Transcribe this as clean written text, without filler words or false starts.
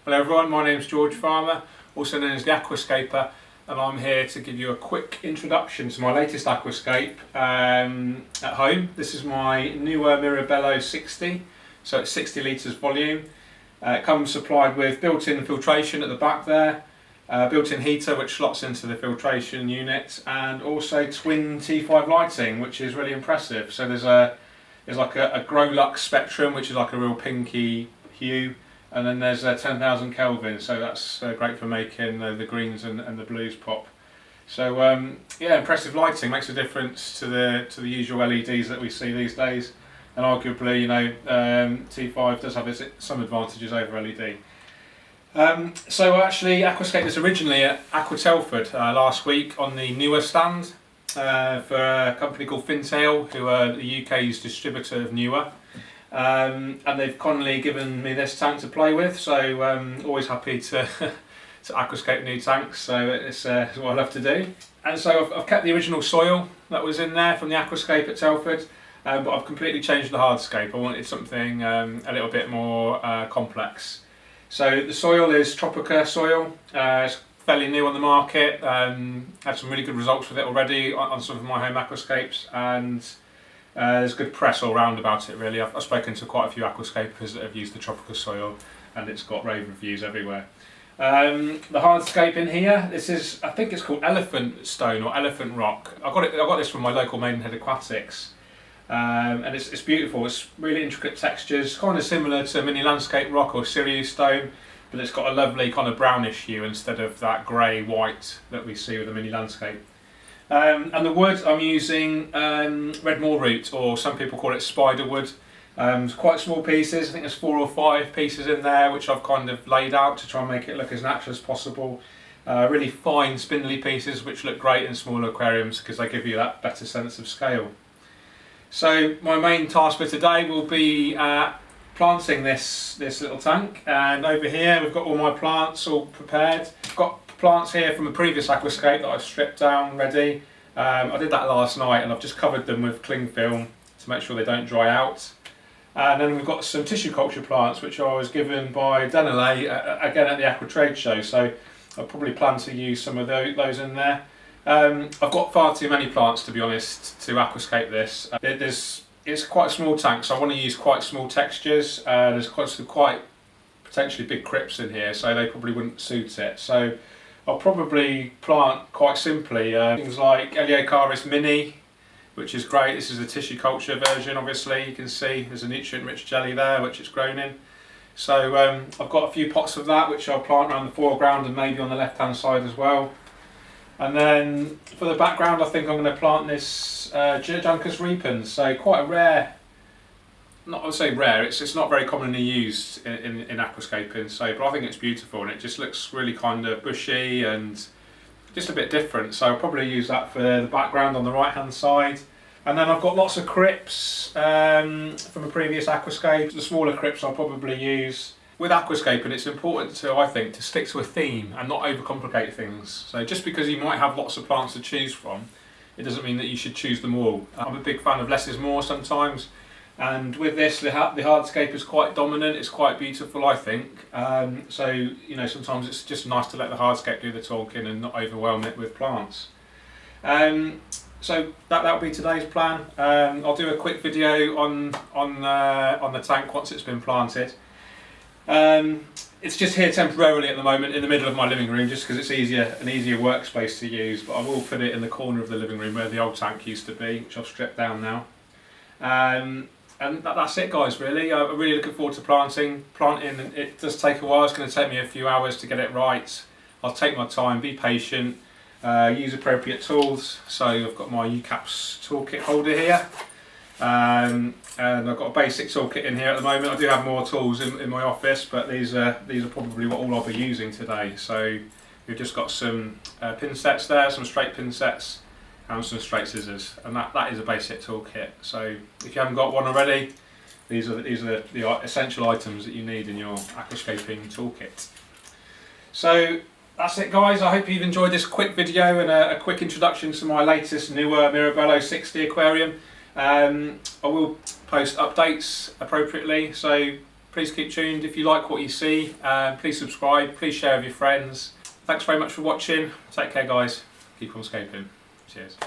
Hello everyone, my name is George Farmer, also known as the Aquascaper, and I'm here to give you a quick introduction to my latest aquascape at home. This is my NEWA Mirabello 60, so it's 60 litres volume. It comes supplied with built-in filtration at the back there, built-in heater which slots into the filtration unit, and also twin T5 lighting, which is really impressive. So there's like a Grow Lux spectrum, which is like a real pinky hue. And then there's 10,000 Kelvin, so that's great for making the greens and the blues pop. So yeah, impressive lighting, makes a difference to the usual LEDs that we see these days. And arguably, you know, T5 does have some advantages over LED. So actually, Aquascape was originally at Aqua Telford last week on the NEWA stand for a company called Fintail, who are the UK's distributor of NEWA. And they've kindly given me this tank to play with, so always happy to aquascape new tanks, so it's what I love to do. And so I've kept the original soil that was in there from the Aquascape at Telford, but I've completely changed the hardscape. I wanted something a little bit more complex. So the soil is Tropica soil, it's fairly new on the market, had some really good results with it already on some of my home aquascapes, and there's good press all round about it really. I've spoken to quite a few aquascapers that have used the Tropica soil and it's got rave reviews everywhere. The hardscape in here, this is, I think it's called elephant stone or elephant rock. I got this from my local Maidenhead Aquatics, and it's beautiful. It's really intricate textures, kind of similar to mini landscape rock or Sirius stone, but it's got a lovely kind of brownish hue instead of that grey white that we see with the mini landscape. And the wood I'm using Redmore root, or some people call it spider wood. It's quite small pieces, I think there's 4 or 5 pieces in there which I've kind of laid out to try and make it look as natural as possible. Really fine spindly pieces which look great in smaller aquariums because they give you that better sense of scale. So my main task for today will be planting this little tank, and over here we've got all my plants all prepared. I've got plants here from a previous aquascape that I've stripped down ready. I did that last night and I've just covered them with cling film to make sure they don't dry out. And then we've got some tissue culture plants which I was given by Denelay again at the Aqua Trade Show, so I'll probably plan to use some of those in there. I've got far too many plants, to be honest, to aquascape this. It's quite a small tank, so I want to use quite small textures. There's quite potentially big crypts in here, so they probably wouldn't suit it. So I'll probably plant quite simply things like Eleocharis mini, which is great. This is a tissue culture version, obviously. You can see there's a nutrient-rich jelly there, which it's grown in. So I've got a few pots of that, which I'll plant around the foreground and maybe on the left-hand side as well. And then for the background, I think I'm going to plant this Juncus repens. So quite a rare, I would say rare, it's not very commonly used in aquascaping, so, but I think it's beautiful and it just looks really kind of bushy and just a bit different, so I'll probably use that for the background on the right hand side. And then I've got lots of crypts from a previous aquascape. The smaller crypts I'll probably use. With aquascaping, it's important to, I think, to stick to a theme and not overcomplicate things. So just because you might have lots of plants to choose from, it doesn't mean that you should choose them all. I'm a big fan of less is more sometimes. And with this, the hardscape is quite dominant, it's quite beautiful, I think. So, you know, sometimes it's just nice to let the hardscape do the talking and not overwhelm it with plants. So that'll be today's plan. I'll do a quick video on the tank once it's been planted. It's just here temporarily at the moment in the middle of my living room, just because it's an easier workspace to use, but I will put it in the corner of the living room where the old tank used to be, which I've stripped down now. And that's it, guys, really. I'm really looking forward to planting. Planting, it does take a while. It's going to take me a few hours to get it right. I'll take my time, be patient, use appropriate tools. So I've got my UCAPS toolkit holder here. And I've got a basic toolkit in here at the moment. I do have more tools in my office, but these are probably what all I'll be using today. So we've just got some pin sets there, some straight pin sets, and some straight scissors, and that is a basic toolkit. So if you haven't got one already, these are the essential items that you need in your aquascaping toolkit. So that's it, guys. I hope you've enjoyed this quick video and a quick introduction to my latest NEWA Mirabello 60 aquarium. I will post updates appropriately, so please keep tuned. If you like what you see, please subscribe, please share with your friends. Thanks very much for watching. Take care guys, keep on scaping. Cheers.